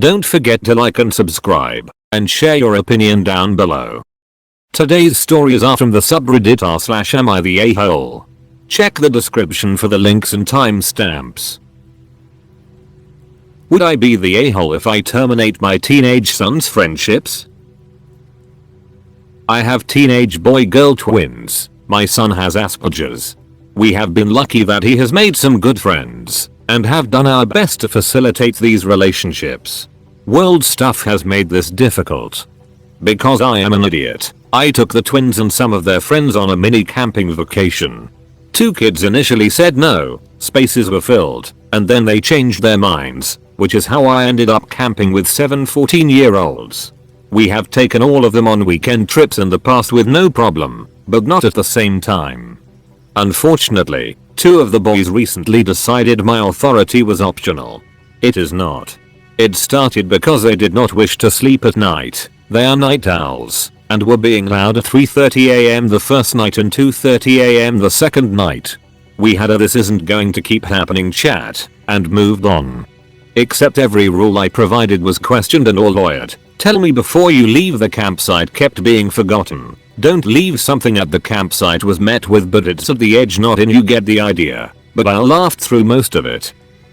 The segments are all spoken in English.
Don't forget to like and subscribe, and share your opinion down below. Today's stories are from the subreddit r/am I the a-hole. Check the description for the links and timestamps. Would I be the a-hole if I terminate my teenage son's friendships? I have teenage boy-girl twins. My son has Asperger's. We have been lucky that he has made some good friends, and have done our best to facilitate these relationships. World stuff has made this difficult. Because I am an idiot, I took the twins and some of their friends on a mini camping vacation. 2 kids initially said no, spaces were filled, and then they changed their minds, which is how I ended up camping with 7 14-year-olds. We have taken all of them on weekend trips in the past with no problem, but not at the same time. Unfortunately, 2 of the boys recently decided my authority was optional. It is not. It started because they did not wish to sleep at night. They are night owls, and were being loud at 3:30 am the first night and 2:30 am the second night. We had a "this isn't going to keep happening" chat, and moved on. Except every rule I provided was questioned and or lawyered. Tell me before you leave the campsite kept being forgotten. Don't leave something at the campsite was met with "but it's at the edge not in." You get the idea. But I laughed through most of it.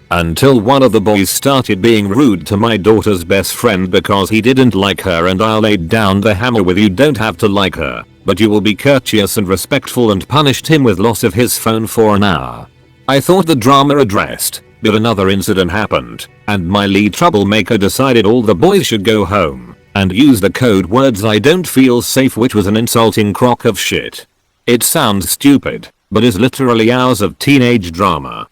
Until one of the boys started being rude to my daughter's best friend because he didn't like her, and I laid down the hammer with "you don't have to like her, but you will be courteous and respectful," and punished him with loss of his phone for an hour. I thought the drama addressed, but another incident happened, and my lead troublemaker decided all the boys should go home, and use the code words "I don't feel safe," which was an insulting crock of shit. It sounds stupid, but is literally hours of teenage drama.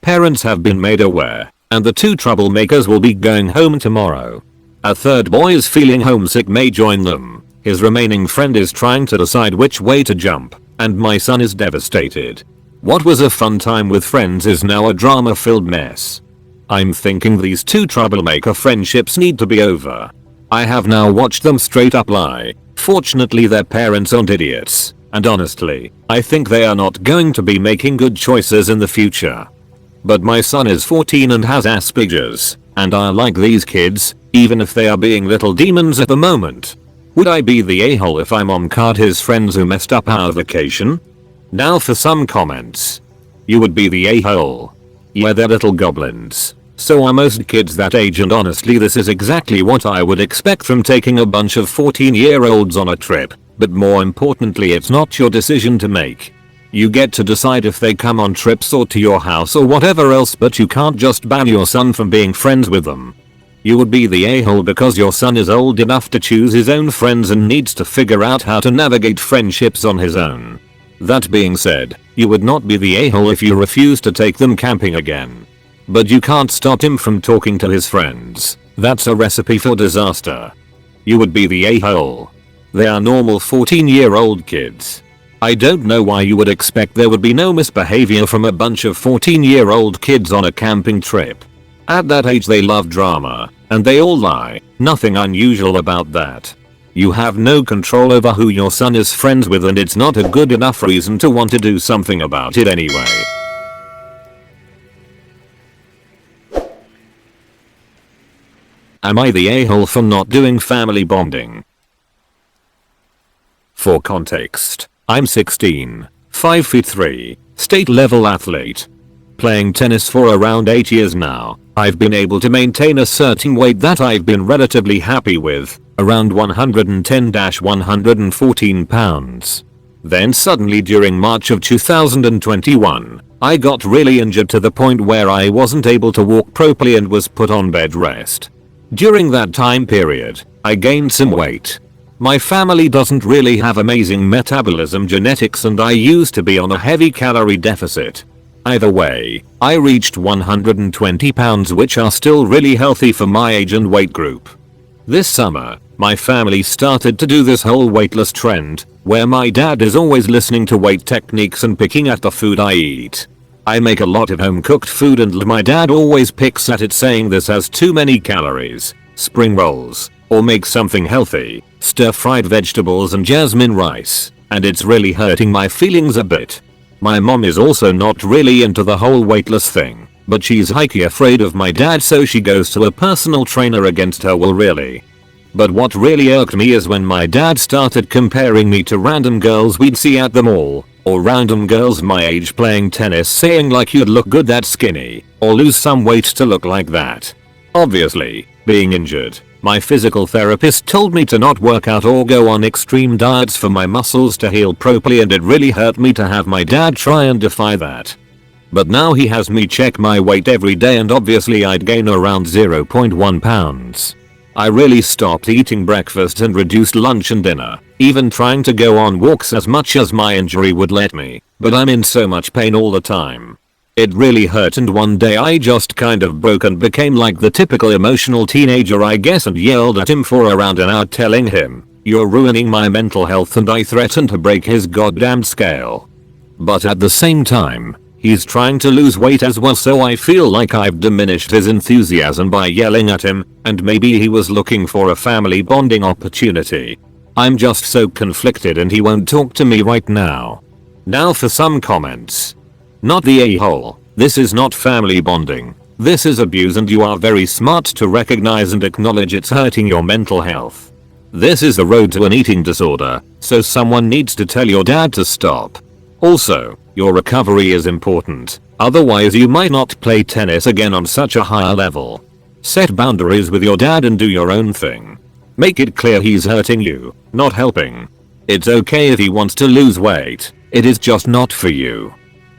Parents have been made aware, and the 2 troublemakers will be going home tomorrow. A third boy is feeling homesick, may join them. His remaining friend is trying to decide which way to jump, and my son is devastated. What was a fun time with friends is now a drama-filled mess. I'm thinking these 2 troublemaker friendships need to be over. I have now watched them straight up lie. Fortunately their parents aren't idiots, and honestly, I think they are not going to be making good choices in the future. But my son is 14 and has Asperger's, and I like these kids, even if they are being little demons at the moment. Would I be the a-hole if I mom card his friends who messed up our vacation? Now for some comments. You would be the a-hole. Yeah, they're little goblins. So are most kids that age, and honestly this is exactly what I would expect from taking a bunch of 14-year-olds on a trip, but more importantly it's not your decision to make. You get to decide if they come on trips or to your house or whatever else, but you can't just ban your son from being friends with them. You would be the a-hole because your son is old enough to choose his own friends and needs to figure out how to navigate friendships on his own. That being said, you would not be the a-hole if you refuse to take them camping again. But you can't stop him from talking to his friends. That's a recipe for disaster. You would be the a-hole. They are normal 14-year-old kids. I don't know why you would expect there would be no misbehavior from a bunch of 14-year-old kids on a camping trip. At that age they love drama, and they all lie. Nothing unusual about that. You have no control over who your son is friends with, and it's not a good enough reason to want to do something about it anyway. Am I the a-hole for not doing family bonding? For context, I'm 16, 5 feet 3, state level athlete. Playing tennis for around 8 years now, I've been able to maintain a certain weight that I've been relatively happy with, around 110-114 pounds. Then suddenly during March of 2021, I got really injured to the point where I wasn't able to walk properly and was put on bed rest. During that time period, I gained some weight. My family doesn't really have amazing metabolism genetics, and I used to be on a heavy calorie deficit. Either way, I reached 120 pounds, which are still really healthy for my age and weight group. This summer, my family started to do this whole weightless trend, where my dad is always listening to weight techniques and picking at the food I eat. I make a lot of home cooked food, and my dad always picks at it, saying this has too many calories. Spring rolls, or make something healthy, stir-fried vegetables and jasmine rice, and it's really hurting my feelings a bit. My mom is also not really into the whole weightless thing. But she's hikey afraid of my dad, so she goes to a personal trainer against her will, really. But what really irked me is when my dad started comparing me to random girls we'd see at the mall, or random girls my age playing tennis, saying like you'd look good that skinny, or lose some weight to look like that. Obviously, being injured, my physical therapist told me to not work out or go on extreme diets for my muscles to heal properly, and it really hurt me to have my dad try and defy that. But now he has me check my weight every day, and obviously I'd gain around 0.1 pounds. I really stopped eating breakfast and reduced lunch and dinner, even trying to go on walks as much as my injury would let me, but I'm in so much pain all the time. It really hurt, and one day I just kind of broke and became like the typical emotional teenager, I guess, and yelled at him for around an hour, telling him, "You're ruining my mental health," and I threatened to break his goddamn scale. But at the same time, he's trying to lose weight as well, so I feel like I've diminished his enthusiasm by yelling at him, and maybe he was looking for a family bonding opportunity. I'm just so conflicted, and he won't talk to me right now. Now for some comments. Not the a-hole. This is not family bonding. This is abuse, and you are very smart to recognize and acknowledge it's hurting your mental health. This is the road to an eating disorder, so someone needs to tell your dad to stop. Also, your recovery is important, otherwise you might not play tennis again on such a higher level. Set boundaries with your dad and do your own thing. Make it clear he's hurting you, not helping. It's okay if he wants to lose weight, it is just not for you.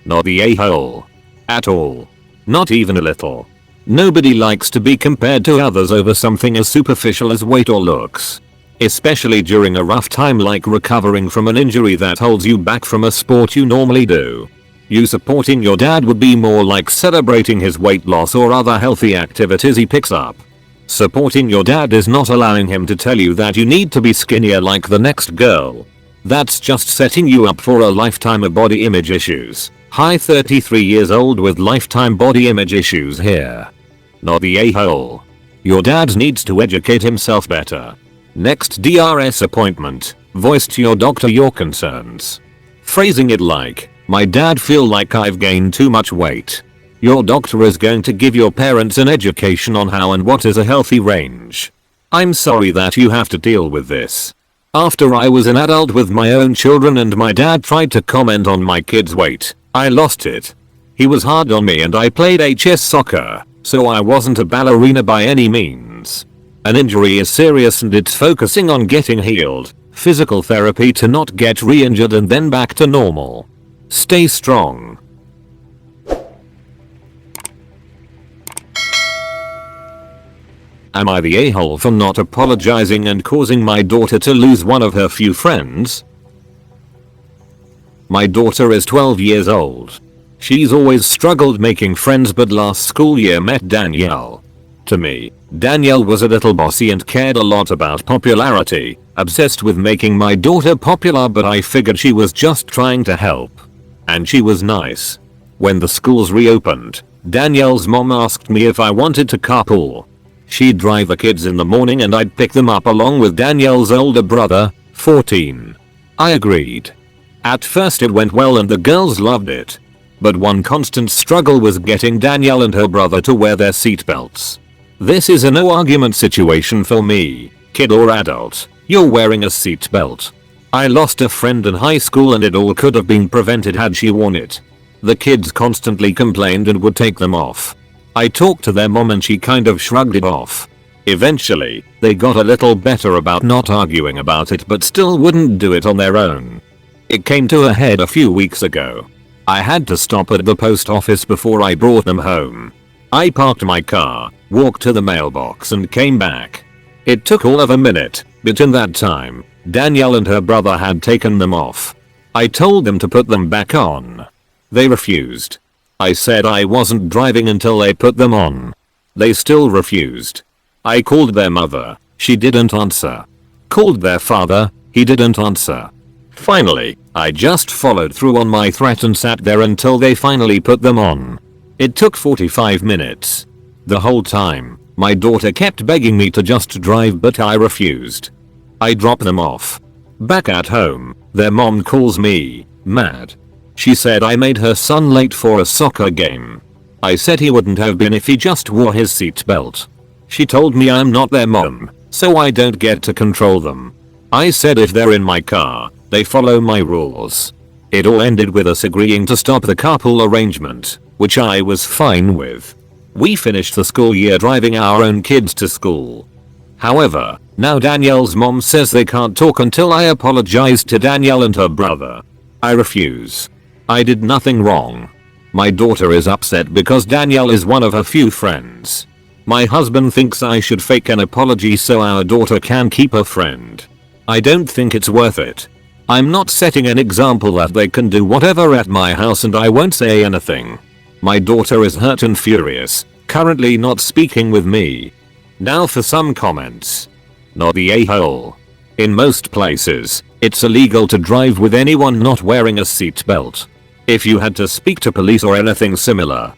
Not the a-hole. At all. Not even a little. Nobody likes to be compared to others over something as superficial as weight or looks. Especially during a rough time like recovering from an injury that holds you back from a sport you normally do. You supporting your dad would be more like celebrating his weight loss or other healthy activities he picks up. Supporting your dad is not allowing him to tell you that you need to be skinnier like the next girl. That's just setting you up for a lifetime of body image issues. Hi, 33 years old with lifetime body image issues here. Not the a-hole. Your dad needs to educate himself better. Next DRS appointment, voice to your doctor your concerns. Phrasing it like, "My dad feel like I've gained too much weight." Your doctor is going to give your parents an education on how and what is a healthy range. I'm sorry that you have to deal with this. After I was an adult with my own children and my dad tried to comment on my kids' weight, I lost it. He was hard on me, and I played HS soccer, so I wasn't a ballerina by any means. An injury is serious and it's focusing on getting healed. Physical therapy to not get re-injured and then back to normal. Stay strong. Am I the a-hole for not apologizing and causing my daughter to lose one of her few friends? My daughter is 12 years old. She's always struggled making friends, but last school year met Danielle. To me, Danielle was a little bossy and cared a lot about popularity, obsessed with making my daughter popular, but I figured she was just trying to help. And she was nice. When the schools reopened, Danielle's mom asked me if I wanted to carpool. She'd drive the kids in the morning and I'd pick them up along with Danielle's older brother, 14. I agreed. At first it went well and the girls loved it. But one constant struggle was getting Danielle and her brother to wear their seatbelts. This is a no argument situation for me, kid or adult, you're wearing a seatbelt. I lost a friend in high school and it all could have been prevented had she worn it. The kids constantly complained and would take them off. I talked to their mom and she kind of shrugged it off. Eventually, they got a little better about not arguing about it, but still wouldn't do it on their own. It came to a head a few weeks ago. I had to stop at the post office before I brought them home. I parked my car, walked to the mailbox and came back. It took all of a minute, but in that time, Danielle and her brother had taken them off. I told them to put them back on. They refused. I said I wasn't driving until they put them on. They still refused. I called their mother, she didn't answer. Called their father, he didn't answer. Finally, I just followed through on my threat and sat there until they finally put them on. It took 45 minutes. The whole time, my daughter kept begging me to just drive, but I refused. I dropped them off. Back at home, their mom calls me, mad. She said I made her son late for a soccer game. I said he wouldn't have been if he just wore his seatbelt. She told me I'm not their mom, so I don't get to control them. I said if they're in my car, they follow my rules. It all ended with us agreeing to stop the carpool arrangement, which I was fine with. We finished the school year driving our own kids to school. However, now Danielle's mom says they can't talk until I apologize to Danielle and her brother. I refuse. I did nothing wrong. My daughter is upset because Danielle is one of her few friends. My husband thinks I should fake an apology so our daughter can keep her friend. I don't think it's worth it. I'm not setting an example that they can do whatever at my house and I won't say anything. My daughter is hurt and furious, currently not speaking with me. Now for some comments. Not the a-hole. In most places, it's illegal to drive with anyone not wearing a seatbelt. If you had to speak to police or anything similar,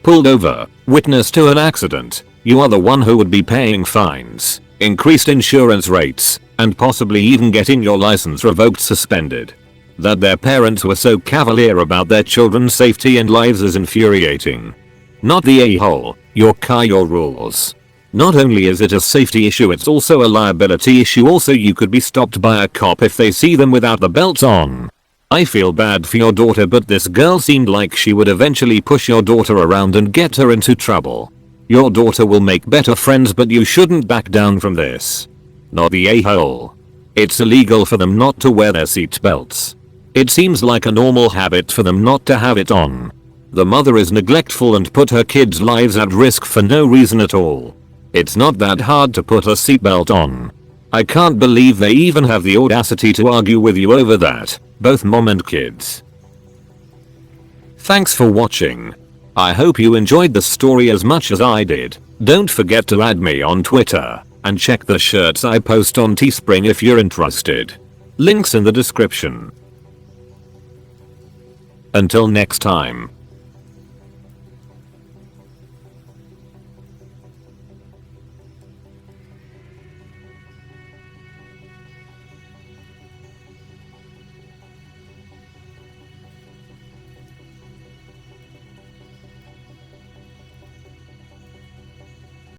pulled over, witness to an accident, you are the one who would be paying fines, increased insurance rates, and possibly even getting your license revoked, suspended. That their parents were so cavalier about their children's safety and lives is infuriating. Not the a-hole, your car, your rules. Not only is it a safety issue, it's also a liability issue. Also, you could be stopped by a cop if they see them without the belts on. I feel bad for your daughter, but this girl seemed like she would eventually push your daughter around and get her into trouble. Your daughter will make better friends, but you shouldn't back down from this. Not the a-hole. It's illegal for them not to wear their seatbelts. It seems like a normal habit for them not to have it on. The mother is neglectful and put her kids' lives at risk for no reason at all. It's not that hard to put a seatbelt on. I can't believe they even have the audacity to argue with you over that, both mom and kids. Thanks for watching. I hope you enjoyed the story as much as I did. Don't forget to add me on Twitter, and check the shirts I post on Teespring if you're interested. Links in the description. Until next time.